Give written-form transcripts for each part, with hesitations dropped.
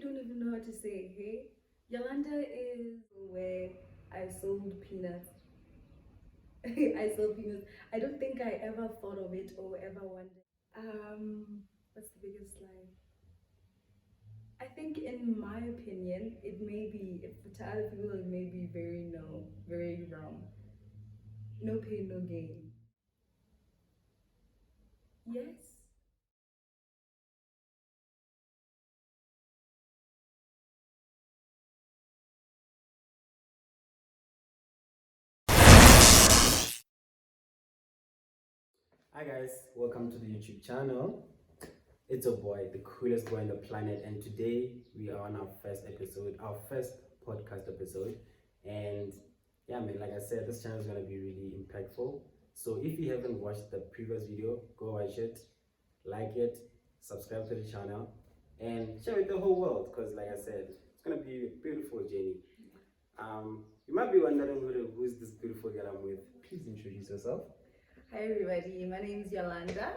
don't even know how to say, hey? Yolanda is where I sold peanuts. I sold peanuts. I don't think I ever thought of it or ever wondered. What's the biggest lie? I think, in my opinion, it may be, if to other people, it may be very wrong. No pain, no gain. Yes. Hi guys, welcome to the YouTube channel. It's a boy, the coolest boy on the planet, and today we are on our first episode, our first podcast episode. And yeah, man, like I said, this channel is gonna be really impactful. So if you haven't watched the previous video, go watch it, like it, subscribe to the channel, and share it with the whole world. Because like I said, it's gonna be a beautiful journey. You might be wondering who's this beautiful girl I'm with. Please introduce yourself. Hi everybody, my name is Yolanda,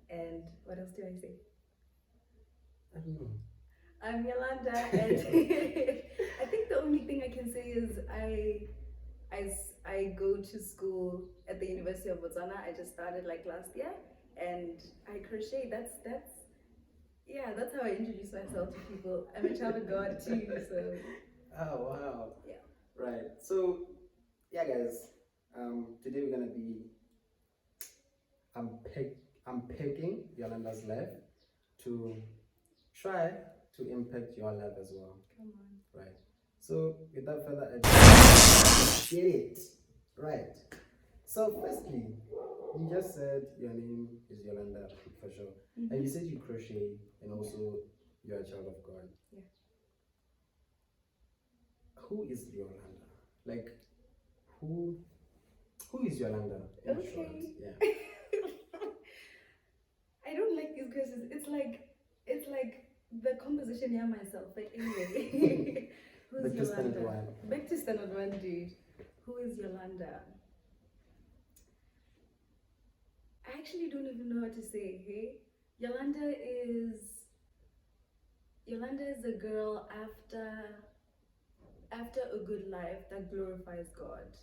and what else do I say? I don't know. I'm Yolanda, and I think the only thing I can say is I go to school at the University of Botswana. I just started like last year, and I crochet. That's how I introduce myself to people. I'm a child of God too, so Oh wow. yeah. Right. So yeah guys, today we're gonna be unpacking Yolanda's life to try to impact your life as well. Come on. Right. So without further ado, get it. Right. So firstly, you just said your name is Yolanda for sure. Mm-hmm. And you said you crochet and also you're a child of God. Yeah. Who is Yolanda? Like who is Yolanda in Okay. short? Yeah. I don't like these questions. It's like the composition here myself. Like anyway, who's Back to standard Yolanda? one. Back to standard one, dude. Who is Yolanda? I actually don't even know what to say. Hey, Yolanda is Yolanda is a girl after a good life that glorifies God.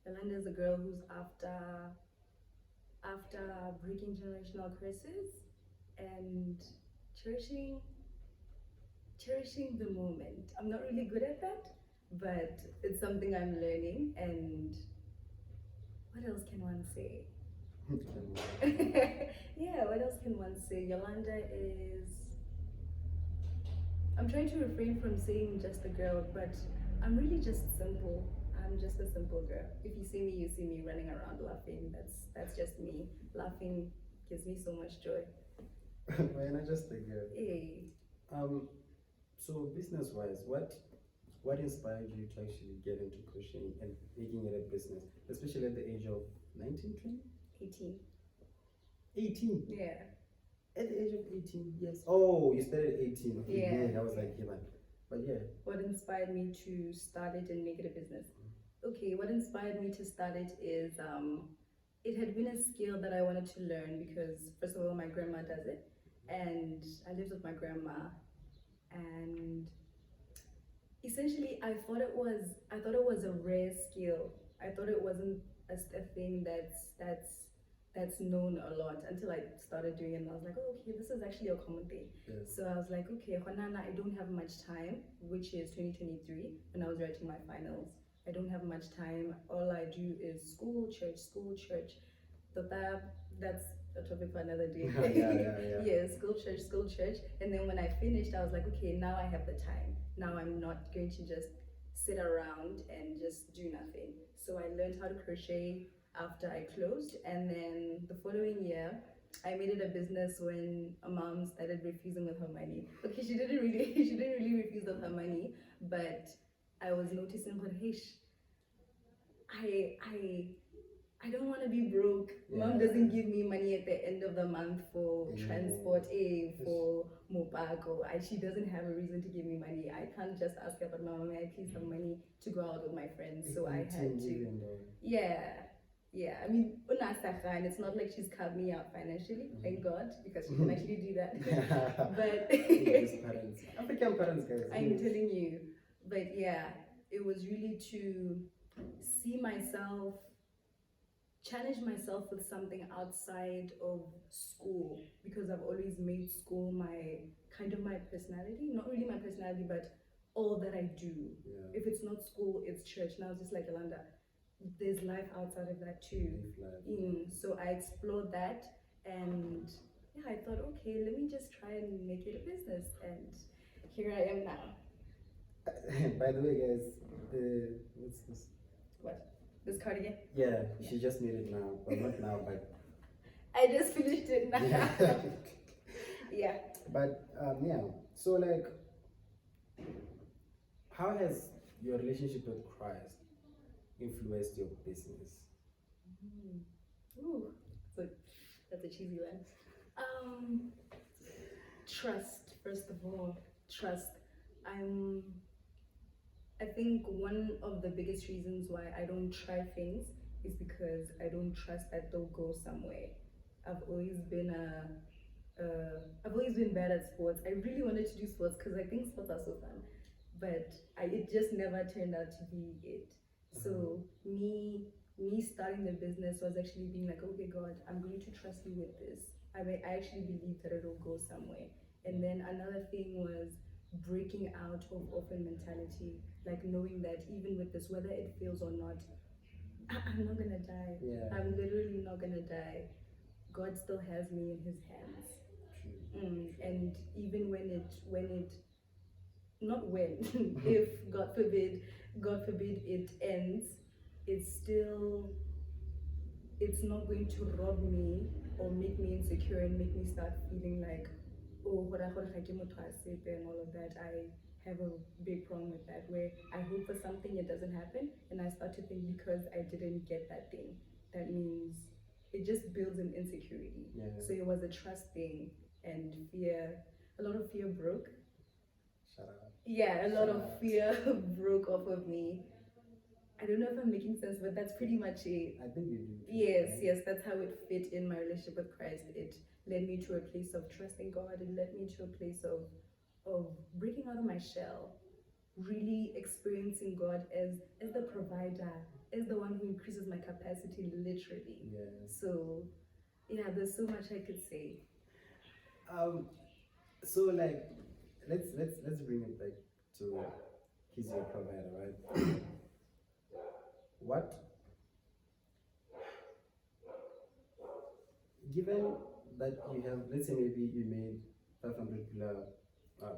Yolanda is a girl who's after breaking generational curses and cherishing the moment. I'm not really good at that, but it's something I'm learning. And what else can one say? Yeah, what else can one say? Yolanda is. I'm trying to refrain from saying just a girl, but I'm really just simple. I'm just a simple girl. If you see me, you see me running around laughing. That's just me. Laughing gives me so much joy. Why not just a girl? Hey. So business wise, what inspired you to actually get into crocheting and making it a business, especially at the age of 19, 20? 18. 18? Yeah. At the age of 18, yes. Oh, you started at 18. Okay, Yeah. I was like, yeah, man. But yeah. What inspired me to start it and make it a business? Okay, what inspired me to start it is it had been a skill that I wanted to learn because first of all my grandma does it, and I lived with my grandma, and essentially I thought it was a rare skill. I thought it wasn't a thing that's known a lot until I started doing it, and I was like, oh, okay, this is actually a common thing. Yes. So I was like, okay, Honana, I don't have much time, which is 2023 when I was writing my finals. I don't have much time. All I do is school, church. That's a topic for another day. Yeah. Yeah, school, church. And then when I finished, I was like, okay, now I have the time. Now I'm not going to just sit around and just do nothing. So I learned how to crochet after I closed, and then the following year I made it a business when a mom started refusing with her money. Okay, she didn't really refuse with her money, but I was noticing her, hey, I don't want to be broke. Yeah. Mom doesn't give me money at the end of the month for transport, for Mopak, or she doesn't have a reason to give me money. I can't just ask her, but Mama, may I please have money to go out with my friends? So I had to. Yeah. Yeah, I mean, and it's not like she's cut me out financially, thank God, because she can actually do that. But Yes, parents, African parents, guys. I'm Yes. telling you, but yeah, it was really to see myself, challenge myself with something outside of school, because I've always made school my kind of my personality, not really my personality, but all that I do. Yeah. If it's not school, it's church. Now, just like Yolanda, there's life outside of that too. Live life. So I explored that, and yeah, I thought, okay, let me just try and make it a business, and here I am now. By the way, guys, what's this? What? This cardigan? Yeah, she just made it now. Well, not now, but I just finished it now. yeah. Yeah. But yeah, so like, how has your relationship with Christ influenced your business? Ooh, so that's a cheesy one. Trust, first of all, trust. I think one of the biggest reasons why I don't try things is because I don't trust that they'll go somewhere. I've always been I've always been bad at sports. I really wanted to do sports because I think sports are so fun, but it just never turned out to be it. So me starting the business was actually being like, okay, God, I'm going to trust you with this. I actually believe that it'll go somewhere. And then another thing was breaking out of orphan mentality, like knowing that even with this, whether it fails or not, I'm not gonna die. Yeah. I'm literally not gonna die. God still has me in His hands. And even when it not when if God forbid it ends, it's not going to rob me or make me insecure and make me start feeling like, oh, and all of that. I have a big problem with that, where I hope for something, it doesn't happen, and I start to think because I didn't get that thing, that means it just builds an insecurity. Yeah. So it was a trust thing, and fear, a lot of fear broke. Shut up. Yeah, a lot of fear broke off of me. I don't know if I'm making sense, but that's pretty much it. I think you do. Yes, that's how it fit in my relationship with Christ. It led me to a place of trusting God. It led me to a place of breaking out of my shell, really experiencing God as the provider, as the one who increases my capacity, literally. Yeah. So yeah, there's so much I could say. So like, let's bring it back to He's your provider, right? What, given that you have, let's say maybe you made 500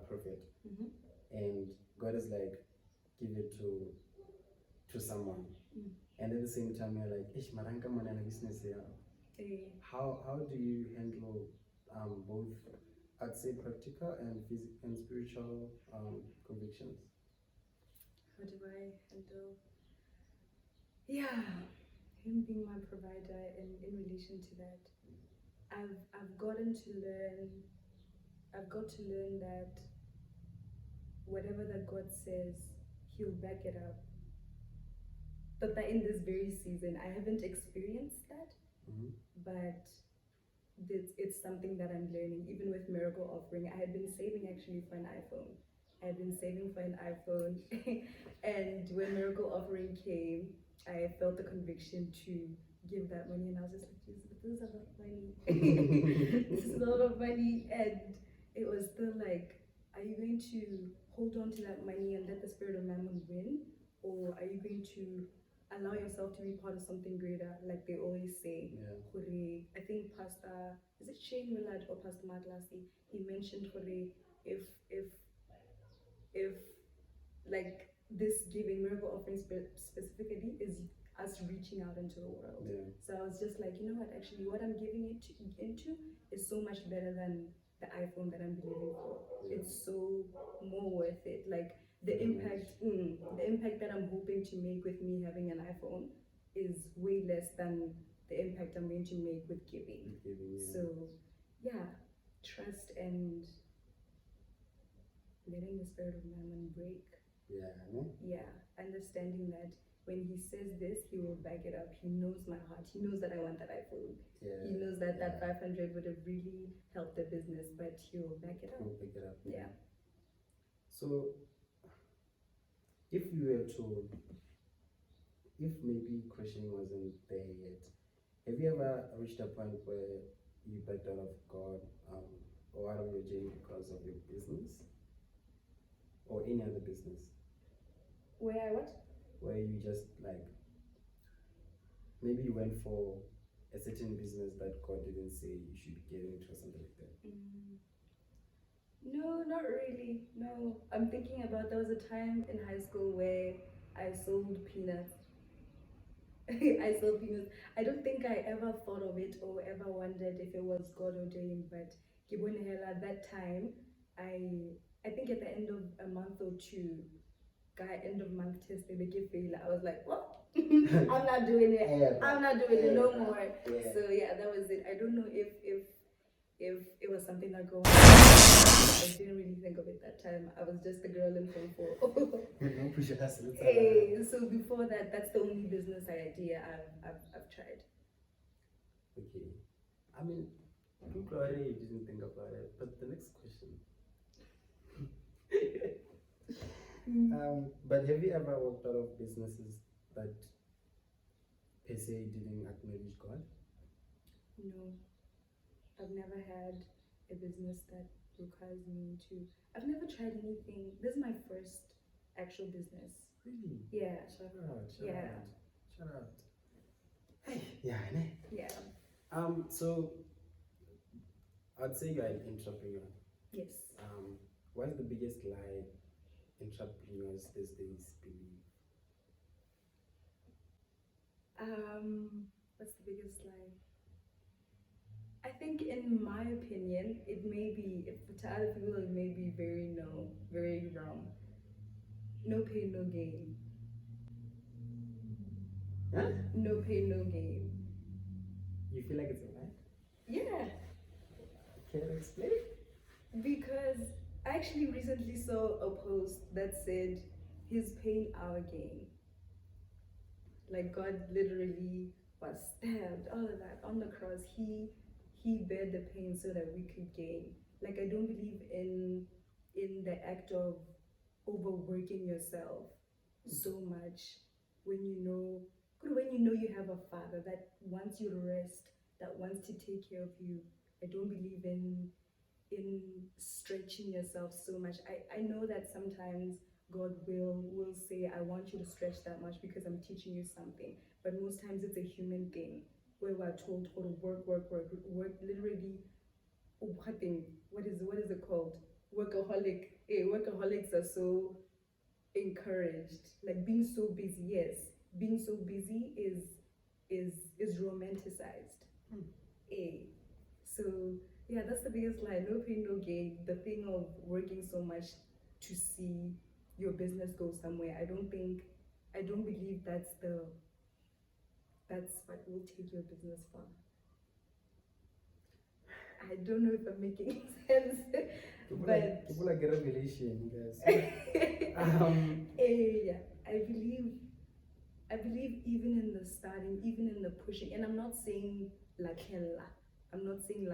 profit, and God is like, give it to someone, and at the same time you're like, ish maranka manana business here. How do you handle both, I'd say, practical and spiritual convictions? How do I handle? Yeah, Him being my provider, and in relation to that, I've got to learn that whatever that God says, He'll back it up. But that in this very season, I haven't experienced that, but it's something that I'm learning. Even with Miracle Offering, I had been saving actually for an iPhone. And when Miracle Offering came, I felt the conviction to give that money, and I was just like, Jesus, but this is a lot of money. This is a lot of money. And it was still like, are you going to hold on to that money and let the spirit of mammon win? Or are you going to allow yourself to be part of something greater, like they always say? Yeah. I think Pastor, is it Shane Willard or Pastor Mark Lassie? He mentioned if like this giving Miracle Offering specifically is us reaching out into the world. Yeah. So I was just like, you know what, actually what I'm giving it into is so much better than the iPhone that I'm believing for. Yeah. It's so more worth it. Like the impact that I'm hoping to make with me having an iPhone is way less than the impact I'm going to make with giving. Yeah. So yeah, trust and letting the spirit of mammon break. Yeah. Yeah, understanding that when he says this, he will back it up. He knows my heart. He knows that I want that iPhone. Yeah. He knows that yeah. that 500 would have really helped the business, but he will back it up. We'll pick it up. Yeah. So, if you were to, if maybe questioning wasn't there yet, have you ever reached a point where you backed out of God or out of your journey because of your business or any other business? Where I what? Where you just like, maybe you went for a certain business that God didn't say you should get into or something like that? No, not really. No, I'm thinking about there was a time in high school where I sold peanuts. I sold peanuts. I don't think I ever thought of it or ever wondered if it was God ordained, but at that time, I think at the end of a month or two, end of month test, they make it fail. I was like, what? I'm not doing it. I'm not doing it no more. Yeah. So yeah, that was it. I don't know if it was something that God. I didn't really think of it that time. I was just a girl in Form 4. Don't push your hustle. Hey, so before that, that's the only business idea I've tried. Okay. I mean, people already didn't think about it, but the next question. But have you ever walked out of businesses that per se didn't acknowledge God? No, I've never had a business that requires me to. I've never tried anything. This is my first actual business. Really? Yeah. Shout out. Yeah. Shout out. Hey. Yeah. Ne? Yeah. So I'd say you're an entrepreneur. Yes. What's the biggest lie entrepreneurs these days believe? What's the biggest lie? I think, in my opinion, it may be, if to other people, it may be very wrong. No pain, no gain. Huh? No pain, no gain. You feel like it's a lie? Yeah, Can you explain? because I actually recently saw a post that said, his pain, our gain. Like God literally was stabbed, all of that on the cross. He bear the pain so that we could gain. Like, I don't believe in the act of overworking yourself so much when you know you have a father that wants you to rest, that wants to take care of you. I don't believe in stretching yourself so much. I know that sometimes God will say, I want you to stretch that much because I'm teaching you something. But most times it's a human thing where we're told to work, literally. What is it called? Workaholic. Workaholics are so encouraged. Like, being so busy, yes. Being so busy is romanticized. So yeah, that's the biggest lie. No pain, no gain. The thing of working so much to see your business go somewhere. I don't believe that's what will take your business far. I don't know if I'm making sense. People like a revelation, guys. Yeah, I believe even in the starting, even in the pushing, and I'm not saying lakella. I'm not saying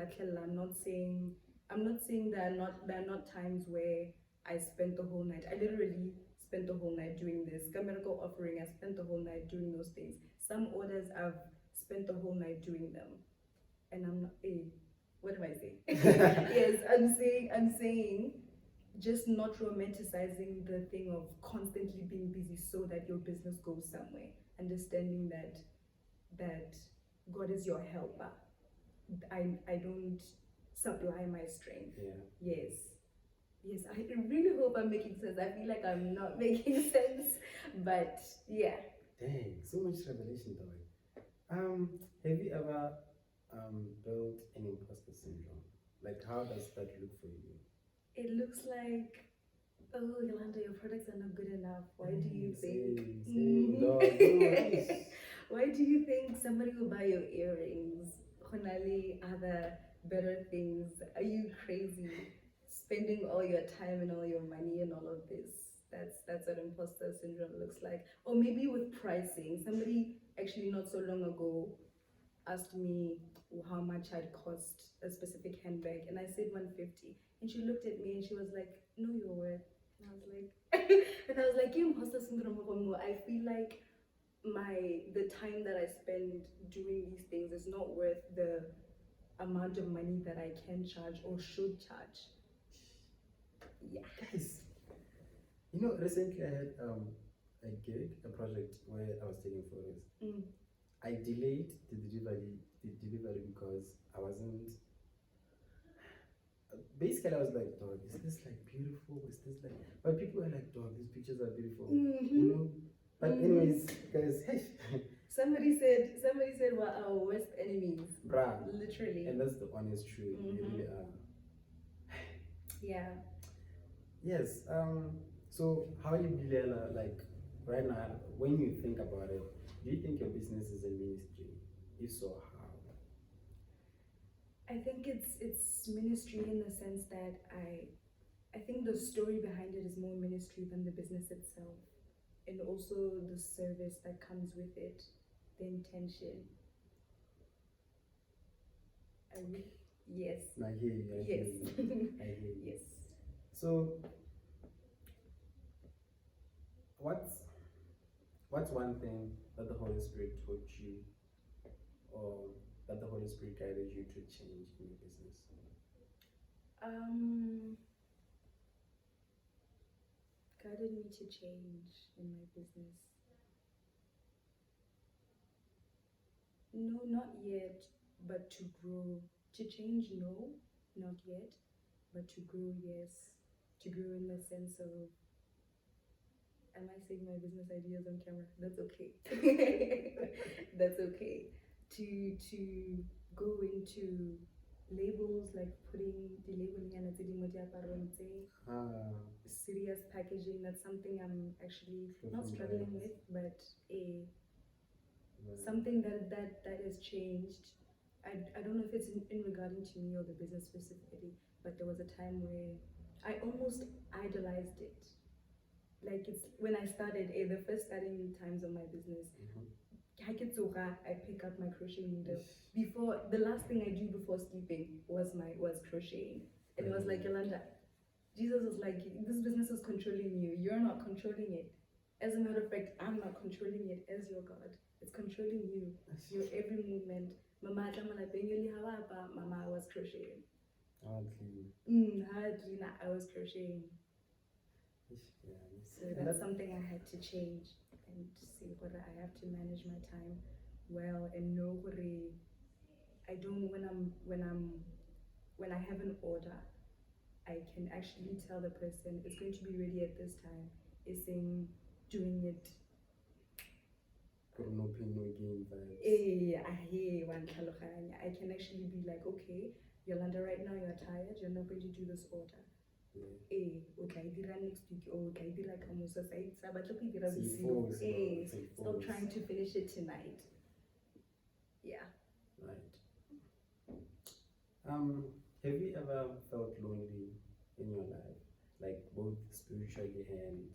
there are not times where I spent the whole night. I literally spent the whole night doing this. Miracle offering, I spent the whole night doing those things. Some orders I've spent the whole night doing them. And I'm not what am I saying? Yes, I'm saying just not romanticizing the thing of constantly being busy so that your business goes somewhere. Understanding that God is your helper. I don't supply my strength. Yeah. Yes, I really hope I'm making sense. I feel like I'm not making sense, but yeah. Dang, so much revelation, though. Have you ever built an imposter syndrome? Like, how does that look for you? It looks like, oh, Yolanda, your products are not good enough. Why do you think? Why do you think somebody will buy your earrings? Honali, other better things. Are you crazy? Spending all your time and all your money and all of this. That's that's what imposter syndrome looks like. Or maybe with pricing. Somebody actually not so long ago asked me how much I'd cost a specific handbag, and I said 150. And she looked at me and she was like, "No, you're worth." And I was like, and I was like, "You imposter syndrome, Romo. I feel like the time that I spend doing these things is not worth the amount of money that I can charge or should charge." Yeah. Guys, you know, recently I had a gig, a project where I was taking photos. I delayed the delivery because I wasn't. Basically, I was like, "Dog, is this like beautiful? Is this like?" But people were like, "Dog, these pictures are beautiful," you know. But anyways, guys, Somebody said we're our worst enemies. bruh, Literally. and that's the honest truth. We really are. Yeah. Yes. So how you feel like right now when you think about it? Do you think your business is a ministry? If so, how? I think it's ministry in the sense that I think the story behind it is more ministry than the business itself, and also the service that comes with it, the intention. Yes. I hear you. I hear Yes. you. I hear you. Yes. So, what's one thing that the Holy Spirit taught you, or that the Holy Spirit guided you to change in your business? Guided me to change in my business. No, not yet, but to grow. To change, no, not yet, but to grow, yes. To grow in the sense of, am I saying my business ideas on camera? That's okay. That's okay. To go into labels, like putting the labeling and serious packaging. That's something I'm actually not struggling with, but something that has changed. I don't know if it's in regarding to me or the business specifically, but there was a time where I almost idolized it. Like it's when I started, the first starting times of my business, I pick up my crochet needle. Before, the last thing I do before sleeping was crocheting. And it was like, Yolanda, Jesus was like, this business is controlling you. You're not controlling it. As a matter of fact, I'm not controlling it as your God. It's controlling you. Your every movement. Mama, I was crocheting. I was crocheting. So that's something I had to change and see whether I have to manage my time well and know what I don't when I have an order, I can actually tell the person it's going to be ready at this time. It's in doing it. No pain, no gain vibes. I can actually be like, okay, Yolanda, right now you're tired, you're not going to do this order. Next week or stop trying to finish it tonight. Yeah. Right. Have you ever felt lonely in your life, like both spiritually and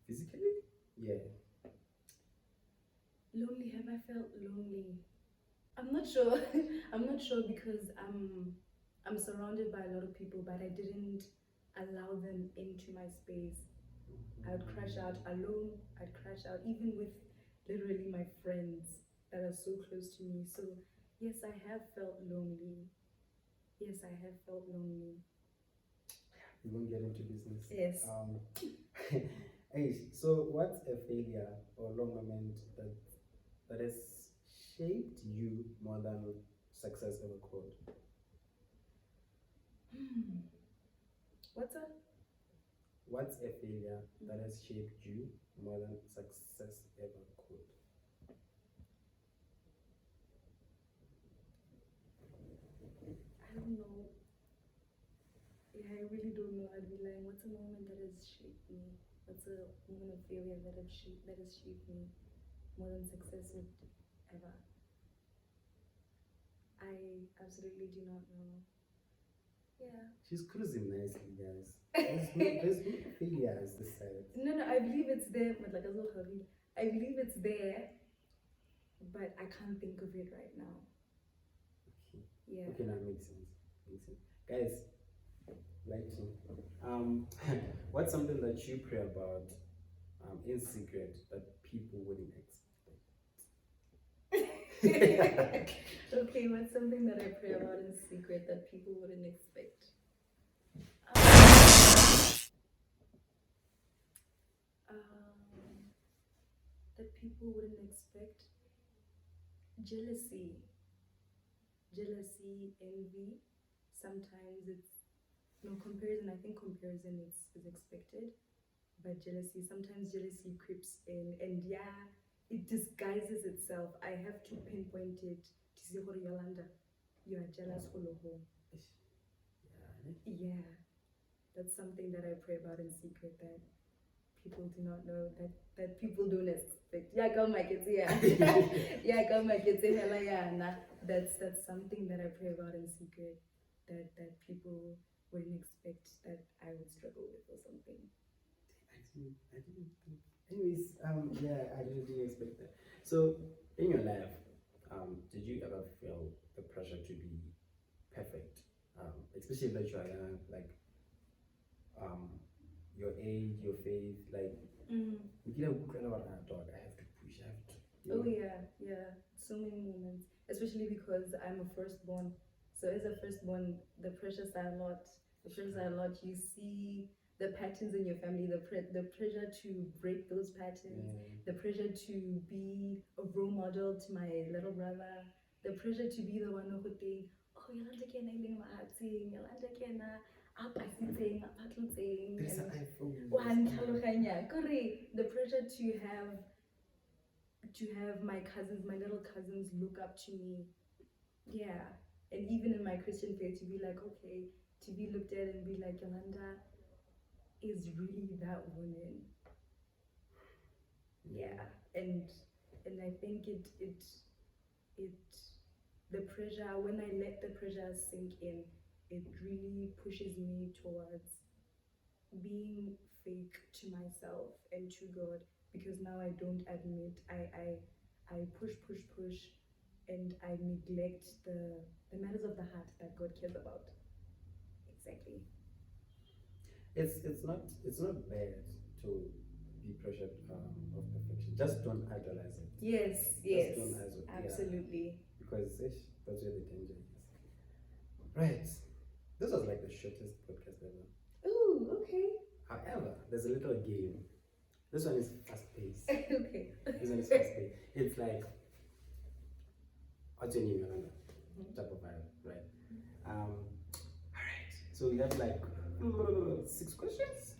physically? Yeah. Lonely? Have I felt lonely? I'm not sure. I'm not sure because I'm surrounded by a lot of people, but I didn't allow them into my space. I would crash out alone. I'd crash out even with literally my friends that are so close to me. So yes, I have felt lonely. Yes, I have felt lonely. We won't get into business. Yes. Hey, so what's a failure or long moment that has shaped you more than success ever could? What's a failure that has shaped you more than success ever could? I don't know. Yeah, I really don't know. I'd be like, what's a moment that has shaped me? What's a moment of failure that has shaped me more than success would ever? I absolutely do not know. Yeah. She's cruising nicely, guys. There's no failures this side. No, I believe it's there. But like I believe it's there, but I can't think of it right now. Okay. Yeah. Okay, that makes sense. Makes sense. Guys, lighting. What's something that you pray about in secret that people wouldn't expect? Okay, what's something that I pray about in secret that people wouldn't expect? That people wouldn't expect jealousy, envy. Sometimes it's no comparison. I think comparison is expected, but jealousy. Sometimes jealousy creeps in, and yeah, it disguises itself. I have to pinpoint it. To say, Yolanda, you are jealous for the whole. Yeah, that's something that I pray about in secret that people do not know, that people don't expect. Yeah, come my kids, yeah. Yeah, come my kids, hella yeah. Nah, that's something that I pray about in secret that people wouldn't expect that I would struggle with or something. I didn't think. Anyways, yeah, I didn't expect that. So, in your life, did you ever feel the pressure to be perfect? Especially that you are young, like, your age, your faith, like, you get a good about that dog. I have to push, I have to. Oh yeah, so many moments, especially because I'm a firstborn. So as a firstborn, the pressures are a lot. The pressures are a lot. You see the patterns in your family, the pressure to break those patterns, the pressure to be a role model to my little brother, the pressure to be the one who would think, oh, Yolanda kena iling maating, Yolanda kena apa sitting, apa tluting, There's an iPhone. the pressure to have my cousins, my little cousins, look up to me. Yeah, and even in my Christian faith, to be like, okay, to be looked at and be like, Yolanda is really that woman. Yeah, and I think it the pressure, when I let the pressure sink in, it really pushes me towards being fake to myself and to God, because now I don't admit, I push, and I neglect the matters of the heart that God cares about. Exactly. It's not bad to be pressured of perfection. Just don't idolize it. Yes, Just don't idolize. absolutely. Yeah, because that's where the danger is. Right. This was like the shortest podcast ever. Ooh, okay. However, there's a little game. This one is fast paced. Okay. This one is fast paced. It's like, what's your name, Yolanda? Type of vibe, right? Alright. So we have like 6 questions.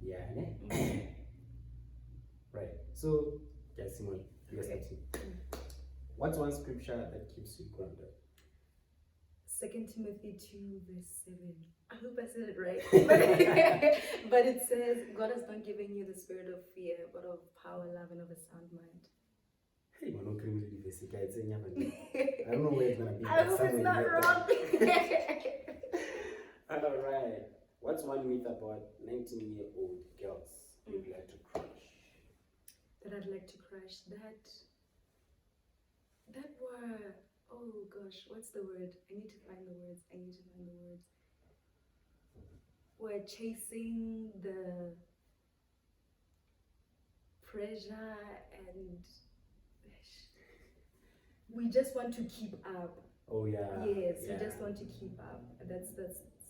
Yeah, ne? Right. So, guys, Simon, you guys have to. What's one scripture that keeps you grounded? 2 Timothy 2 verse 7. I hope I said it right. But it says, God has not given you the spirit of fear, but of power, love, and of a sound mind. Hey, man, don't claim the basic. I don't know where it's gonna be. I hope it's not wrong. Alright. What's one myth about 19-year-old girls you'd like to crush? That I'd like to crush? That were, oh gosh, what's the word? I need to find the words. We're chasing the pressure and we just want to keep up. Oh yeah. Yes, yeah. we just want to keep up. That's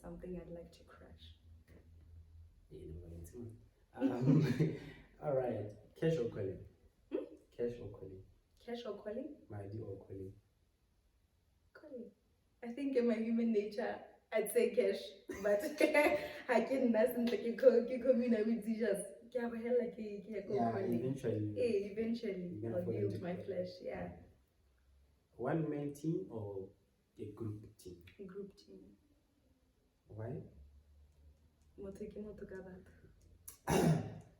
something I'd like to crush. All right. Cash or calling? Cash or calling? Cash or calling? Madi or calling? Calling. I think in my human nature, I'd say cash, but I can listen to eventually I'll be with my flesh. Yeah. One man team or a group team? A group team. Why?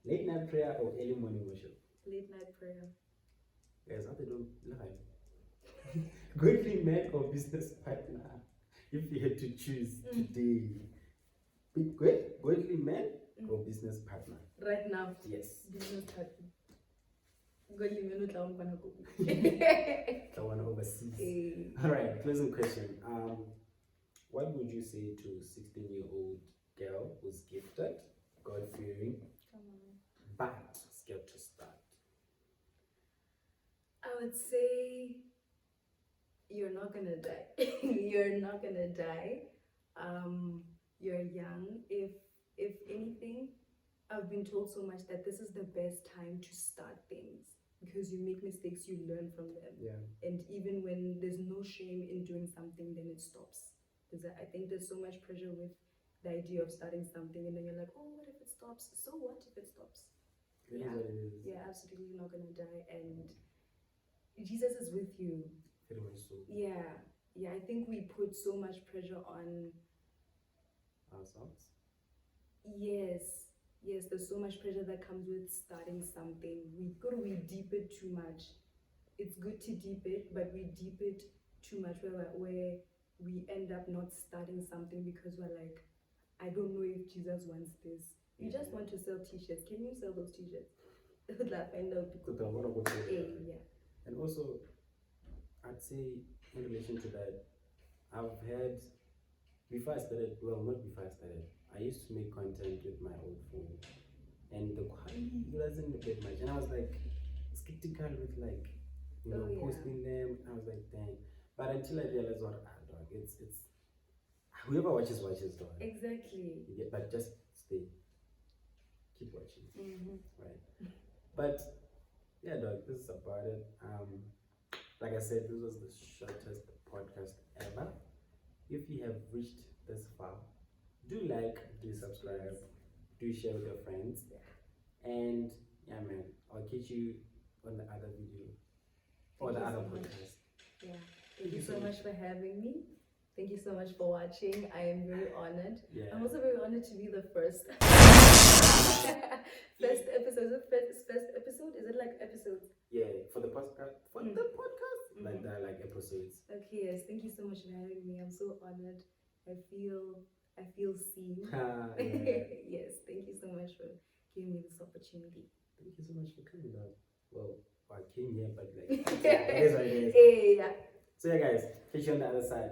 Late night prayer or early morning worship? Late night prayer. Guys, how they don't lie. Godly man or business partner? If you had to choose today. Godly man or business partner? Right now, Yes. business partner. Godly man o tla mpana ko. I want to overseas. Eh, All right, closing question. What would you say to 16-year-old girl who's gifted, God-fearing, Come on. but scared to start? I would say you're not gonna die. You're not gonna die. You're young. If anything, I've been told so much that this is the best time to start things because you make mistakes, you learn from them. Yeah. And even when there's no shame in doing something, then it stops. I think there's so much pressure with the idea of starting something, and then you're like, oh, what if it stops? So what if it stops? It is Yeah. what it is. Yeah, absolutely not gonna die, and Jesus is with you. Very much so. Yeah, I think we put so much pressure on. Ourselves. Yes, there's so much pressure that comes with starting something. We deep it too much. It's good to deep it, but we deep it too much where we end up not starting something because we're like, I don't know if Jesus wants this. You just want to sell t-shirts. Can you sell those t-shirts? Find out people. Yeah. And also, I'd say in relation to that, I've had, before I started, well, not before I started, I used to make content with my old phone, and the quality wasn't that much, and I was like skeptical with like, posting them. I was like, dang. But until I realized what, dog, it's whoever watches, dog. Exactly. Yeah, but just keep watching, Mm-hmm. right? But yeah, dog, this is about it. Like I said, this was the shortest podcast ever. If you have reached this far, do like, do subscribe, do share with your friends, and yeah, man, I'll catch you on the other video or the other podcast. Yeah, thank you so much for having me. Thank you so much for watching. I am very honored. Yeah. I'm also very honored to be the first. First episode. First episode? Is it like episodes? Yeah, for the podcast. Like that, like episodes. Okay, yes. Thank you so much for having me. I'm so honored. I feel seen. Yeah. Yes, thank you so much for giving me this opportunity. Thank you so much for coming out. Well, I came here, but like, it is what it is. Hey, yeah. So yeah, guys, catch you on the other side.